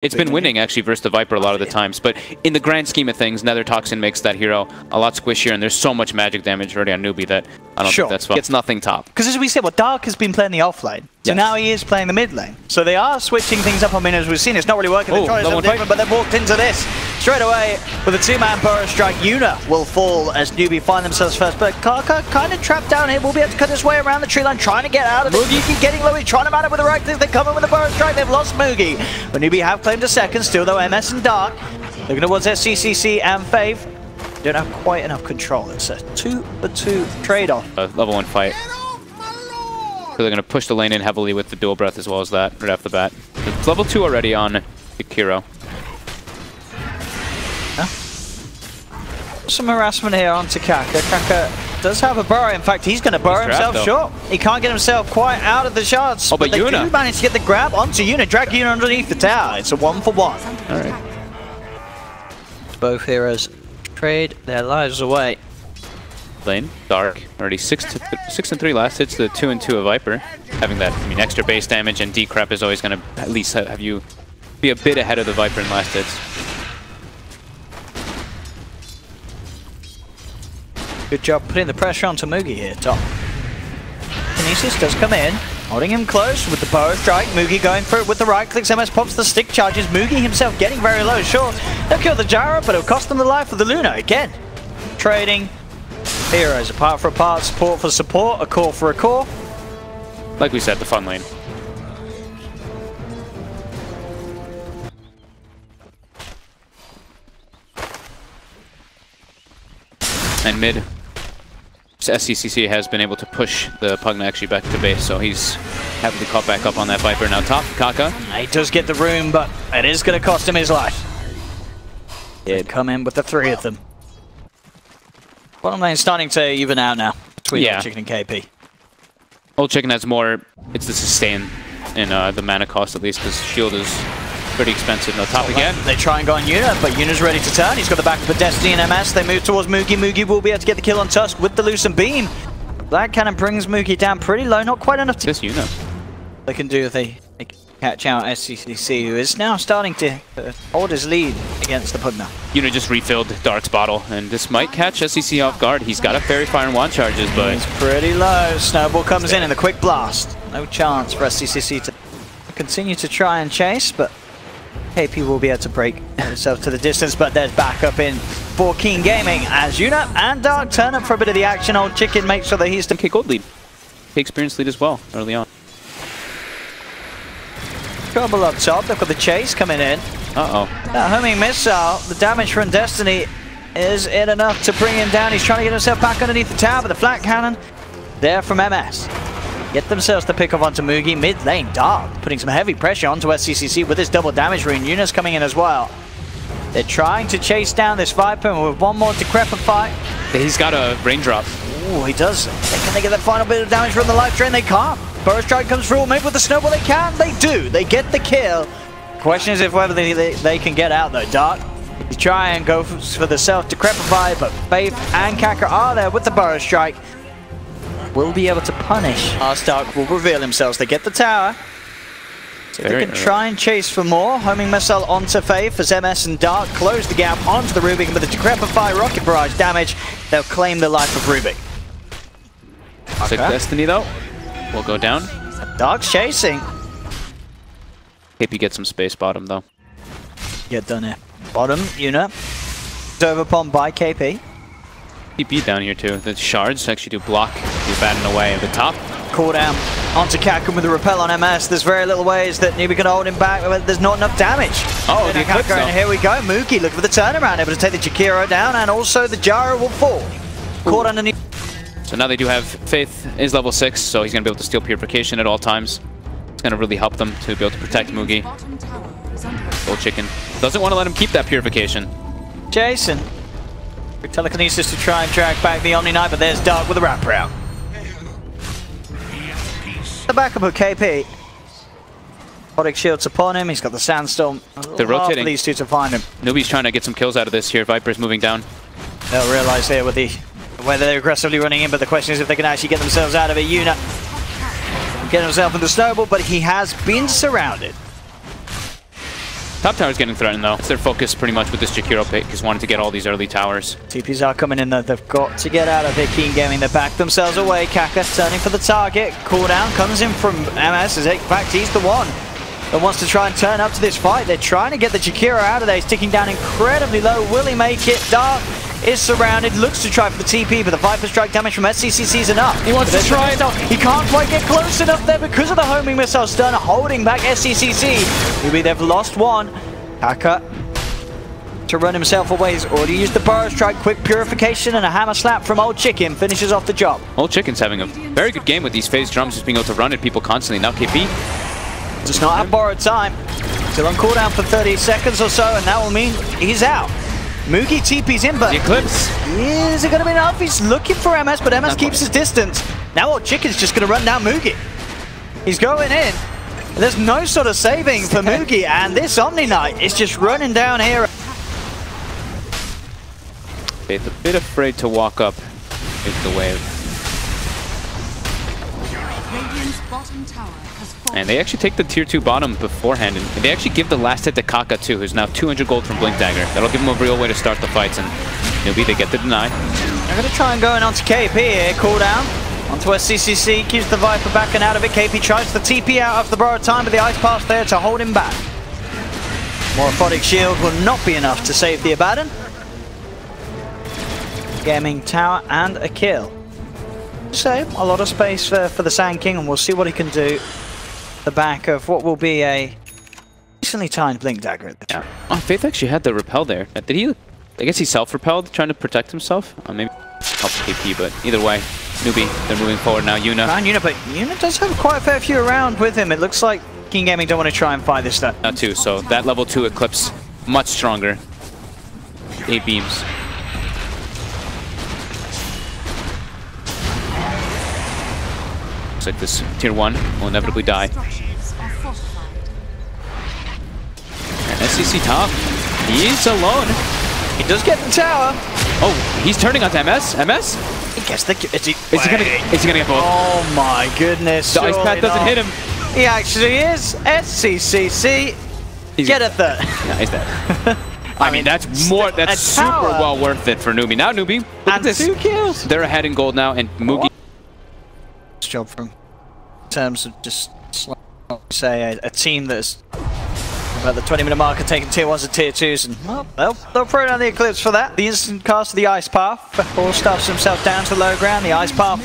It's been winning, actually, versus the Viper a lot of the times. But in the grand scheme of things, Nether Toxin makes that hero a lot squishier, and there's so much magic damage already on Newbee that I don't think that's fun. It's nothing top. Because as we said, Dark has been playing the off lane. So now he is playing the mid lane. So they are switching things up. I mean, as we've seen, it's not really working. They're trying something different, but they've walked into this straight away with a two-man burrow strike. Yuna will fall as Newbee find themselves first, but Kaka kind of trapped down here. Will be able to cut his way around the tree line, trying to get out of it. Mugi getting low. He's trying to mount it with the right click. They come in with the burrow strike. They've lost Mugi, but Newbee have claimed a second. Still though, MS and Dark looking towards SCCC and Faith. Don't have quite enough control. It's a 2-for-2 trade-off. A level 1 fight. So they're going to push the lane in heavily with the dual breath as well as that right off the bat. It's level 2 already on Kiro. Some harassment here onto Kaka. Kaka does have a burrow. In fact, he's going to burrow himself short. He can't get himself quite out of the shards. Oh, but Yuna do manage to get the grab onto Yuna. Drag Yuna underneath the tower. It's a 1-for-1. All right. Both heroes trade their lives away. Lane, Dark, already 6 and 3 last hits, the 2 and 2 of Viper. Having that, I mean, extra base damage and decrep is always going to at least have you be a bit ahead of the Viper in last hits. Good job putting the pressure onto Mugi here, top. Kinesis does come in, holding him close with the burrow strike. Mugi going for it with the right clicks. MS pops the stick charges. Mugi himself getting very low. Sure, they'll kill the gyro, but it'll cost them the life of the Luna again. Trading heroes, apart for a part, support for support, a core for a core. Like we said, the fun lane. And mid, SCCC has been able to push the Pugna actually back to base, so he's heavily caught back up on that Viper. Now top, Kaka. He does get the room, but it is going to cost him his life. They come in with the 3 of them. Bottom lane starting to even out now between Old Chicken and KP. Old Chicken has more, it's the sustain in the mana cost at least, because shield is pretty expensive. No top again. They try and go on Yuna, but Yuna's ready to turn. He's got the back of Destiny and MS. They move towards Mugi. Mugi will be able to get the kill on Tusk with the Lucent Beam. Black Cannon brings Mugi down pretty low, not quite enough to... Just Yuna. They can do if they catch out SCCC, who is now starting to hold his lead against the Pugna. Yuna just refilled Dark's bottle, and this might catch SCC off guard. He's got a Fairy Fire and Wand charges, but... He's pretty low. Snowball comes in the quick blast. No chance for SCCC to continue to try and chase, but KP will be able to break himself to the distance, but there's backup in for Keen Gaming as Yuna and Dark turn up for a bit of the action. Old Chicken makes sure that he's the K-Gold lead. K-Experience lead as well, early on. Trouble up top, they've got the chase coming in. Uh-oh. That homing missile, the damage from Destiny, is it enough to bring him down? He's trying to get himself back underneath the tower, but the flat cannon there from MS. Get themselves the pick off onto Mugi. Mid lane, Dark putting some heavy pressure onto SCCC with this double damage rune. Yuna's coming in as well. They're trying to chase down this Viper, and with one more decrepit fight. He's got a raindrop. Oh, he does. Can they get that final bit of damage from the life drain? They can't. Burrow strike comes through. Maybe with the snowball they can. They do. They get the kill. Question is if whether they can get out though. Dark, you try and go for the self-decrepify, but Faith and Kaka are there with the burrow strike. Will be able to punish. Dark will reveal themselves. They get the tower. So they can try and chase for more. Homing missile onto Faith as MS and Dark close the gap onto the Rubik, and with the decrepify rocket barrage damage, they'll claim the life of Rubik. Sick Destiny though. Will go down. Dark's chasing. KP gets some space bottom though. Get done here. Bottom, Yuna. Overpon by KP. TP down here too. The shards actually do block the batting away at the top. Call down onto Kakum with the repel on MS. There's very little ways that Newbee can hold him back, but there's not enough damage. Oh, the eclipse. And here we go. Mugi looking for the turnaround, able to take the Jakiro down, and also the Gyro will fall. Caught underneath. So now they do have Faith is level 6, so he's going to be able to steal Purification at all times. It's going to really help them to be able to protect Mugi. Old Chicken doesn't want to let him keep that Purification. Jason. Telekinesis to try and drag back the Omni Knight, but there's Dark with a wraparound. The backup of KP. Aquatic shields upon him, he's got the Sandstorm. They're rotating. These two to find him. Newbee's trying to get some kills out of this here. Viper's moving down. They'll realize here with the whether they're aggressively running in, but the question is if they can actually get themselves out of it. Yuna get himself in the snowball, but he has been surrounded. Top tower's getting threatened though. It's their focus pretty much with this Jakiro pick, is wanting to get all these early towers. TPs are coming in though. They've got to get out of it. Keen Gaming, they back themselves away. Kaka turning for the target. Cooldown comes in from MS. In fact, he's the one that wants to try and turn up to this fight. They're trying to get the Jakiro out of there. He's ticking down incredibly low. Will he make it? Dark is surrounded, looks to try for the TP, but the Viper Strike damage from SCCC is enough. He wants to try. He can't quite get close enough there because of the homing missile stun, holding back SCCC. Maybe they've lost one. Kaka to run himself away. He's already used the Burrow Strike. Quick purification and a hammer slap from Old Chicken finishes off the job. Old Chicken's having a very good game with these phase drums, just being able to run at people constantly. Now KP does not have borrowed time. Still on cooldown for 30 seconds or so, and that will mean he's out. Moogie TP's in, but the Eclipse. Is it going to be enough? He's looking for MS, but MS keeps his distance. Now Old Chicken's just going to run down Moogie. He's going in. There's no sort of saving for Moogie, and this Omni Knight is just running down here. Faith a bit afraid to walk up into the wave. And they actually take the tier 2 bottom beforehand, and they actually give the last hit to Kaka too, who's now 200 gold from Blink Dagger. That'll give him a real way to start the fights, and Newbee, they get the deny. They're going to try and go in onto KP here, cooldown. Onto SCCC, keeps the Viper back and out of it. KP tries the TP out of the borrowed time, but the Ice Path there to hold him back. Morphotic Shield will not be enough to save the Abaddon. Gaming tower and a kill. So, a lot of space for the Sand King, and we'll see what he can do the back of what will be a recently timed Blink Dagger. Yeah. Oh, Faith actually had the repel there. Did he? I guess he self-repelled, trying to protect himself. Maybe help KP, but either way, Newbee, they're moving forward now. Yuna. And Yuna, but Yuna does have quite a fair few around with him. It looks like King Gaming don't want to try and fight this stuff. Now too, so that level 2 Eclipse, much stronger. 8 beams. Looks like this tier 1 will inevitably die. And SCC top, he's alone. He does get the tower. Oh, he's turning onto MS. MS? He gets the. Is he gonna get both? Oh my goodness! The Ice Path doesn't hit him. He actually is. SCCC. Get a third. Yeah, he's dead. I mean, that's more. That's super well worth it for Newbee. Now Newbee, look at this. 2 kills. They're ahead in gold now, and Moogie. Job from in terms of just say a team that's about the 20-minute mark and taking tier 1s and tier 2s, and well, they'll throw down the Eclipse for that. The instant cast of the Ice Path, All stuffs himself down to low ground. The Ice Path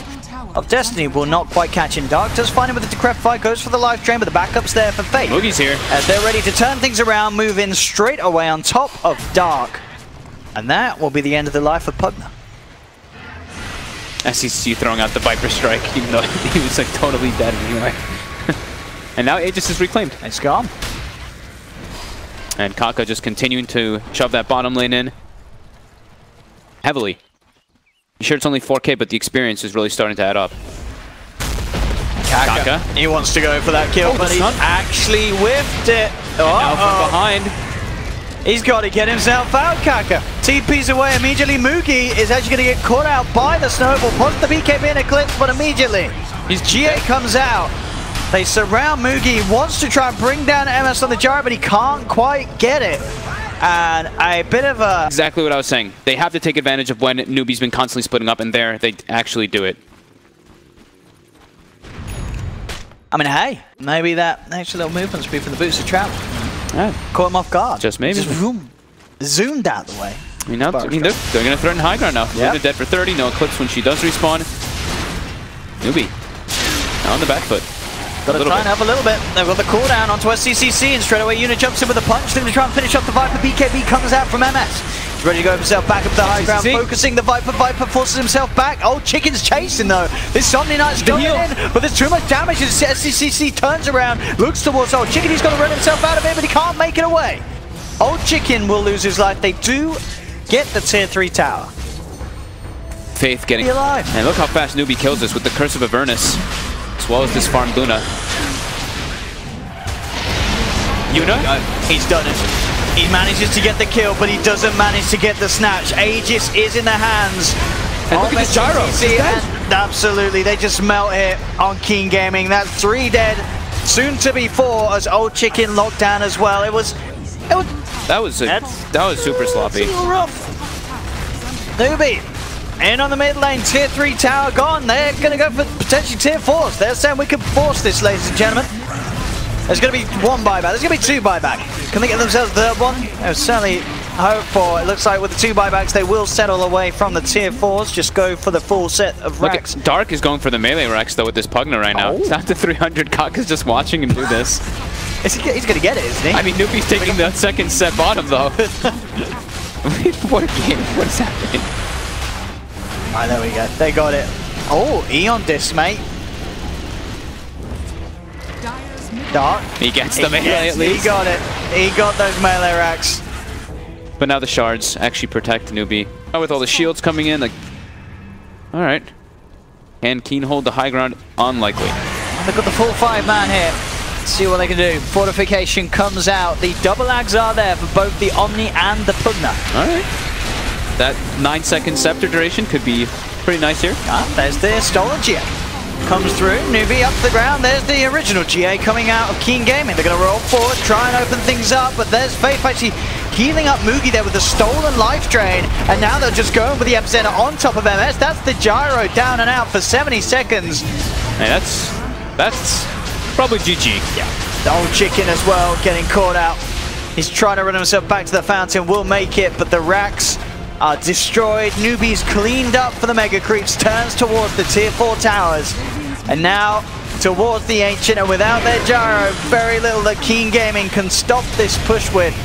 of Destiny will not quite catch him. Dark does find him with the Decrepify, goes for the life drain, but the backup's there for Fate. Moogie's here. As they're ready to turn things around, move in straight away on top of Dark. And that will be the end of the life of Pugna. SCC throwing out the Viper Strike, even though he was like totally dead anyway. And now Aegis is reclaimed. It's gone. And Kaka just continuing to shove that bottom lane in heavily. I'm sure it's only 4K, but the experience is really starting to add up. Kaka. He wants to go for that kill, but he actually whiffed it. Now from behind. He's got to get himself out, Kaka. TP's away immediately. Moogie is actually going to get caught out by the snowball. Puts the BKB in Eclipse, but immediately his GA comes out. They surround Moogie. He wants to try and bring down MS on the gyro, but he can't quite get it. And a bit of a... Exactly what I was saying. They have to take advantage of when Newbee's been constantly splitting up, and there they actually do it. I mean, hey, maybe that extra little movement's be for the booster trap. Yeah. Caught him off guard. Just maybe. Just vroom, zoomed out the way. I mean, they're going to threaten high ground now. Yep. Luna dead for 30. No Eclipse when she does respawn. Newbee now on the back foot. Got to try and have a little bit. They've got the cooldown onto SCCC, and straight away Yuna jumps in with a punch. They're going to try and finish off the Viper. BKB comes out from MS. He's ready to go himself back up the high ground, focusing the Viper. Viper forces himself back. Old Chicken's chasing though. This Omni Knight's going in, but there's too much damage as SCCC turns around, looks towards Old Chicken. He's got to run himself out of it, but he can't make it away. Old Chicken will lose his life. They do get the tier 3 tower. Faith getting alive. And look how fast Newbee kills this with the Curse of Avernus, as well as this farmed Luna. Yuna? He's done it. He manages to get the kill, but he doesn't manage to get the snatch. Aegis is in the hands. And look at this gyro. Absolutely, they just melt here on Keen Gaming. That's 3 dead, soon to be 4, as Old Chicken locked down as well. It was That was super sloppy. Rough. Newbee in on the mid lane, tier 3 tower gone. They're going to go for potentially tier 4s. They're saying we can force this, ladies and gentlemen. There's going to be 1 buyback. There's going to be 2 buyback. Can they get themselves the third one? There's certainly hope for. It looks like with the 2 buybacks, they will settle away from the tier 4s. Just go for the full set of racks. Dark is going for the melee racks though with this Pugna right now. It's not to 300. Kak is just watching him do this. He's going to get it, isn't he? I mean, Newbee's taking the second set bottom though. What a game. What is happening? Alright, there we go. They got it. Oh, Eon disc, mate. Dark. He gets the melee at least. He got it. He got those melee racks. But now the shards actually protect Newbee. With all the shields coming in, like, all right. Can Keen hold the high ground? Unlikely. They've got the full 5-man here. Let's see what they can do. Fortification comes out. The double ags are there for both the Omni and the Pugna. All right. That 9-second scepter duration could be pretty nice here. There's the stolen GA. Comes through, Newbee up to the ground. There's the original GA coming out of Keen Gaming. They're going to roll forward, try and open things up, but there's Faith actually healing up Moogie there with the stolen life drain, and now they're just going for the epicenter on top of MS. That's the gyro down and out for 70 seconds. Hey, that's probably GG. Yeah. The old chicken as well getting caught out. He's trying to run himself back to the fountain, will make it, but the racks are destroyed. Newbee's cleaned up for the mega creeps, turns towards the tier 4 towers, and now towards the ancient, and without their gyro, very little that Keen Gaming can stop this push with.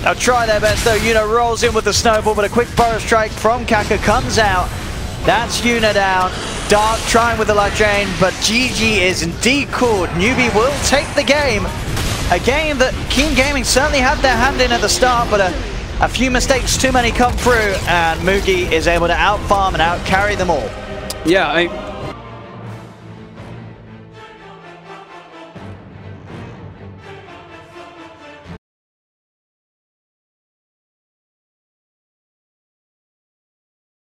They'll try their best though. Yuna rolls in with the snowball, but a quick burrow strike from Kaka comes out. That's Yuna down. Dark trying with the life drain, but GG is indeed called. Newbee will take the game. A game that Keen Gaming certainly had their hand in at the start, but a few mistakes too many come through, and Moogie is able to out-farm and out-carry them all. Yeah,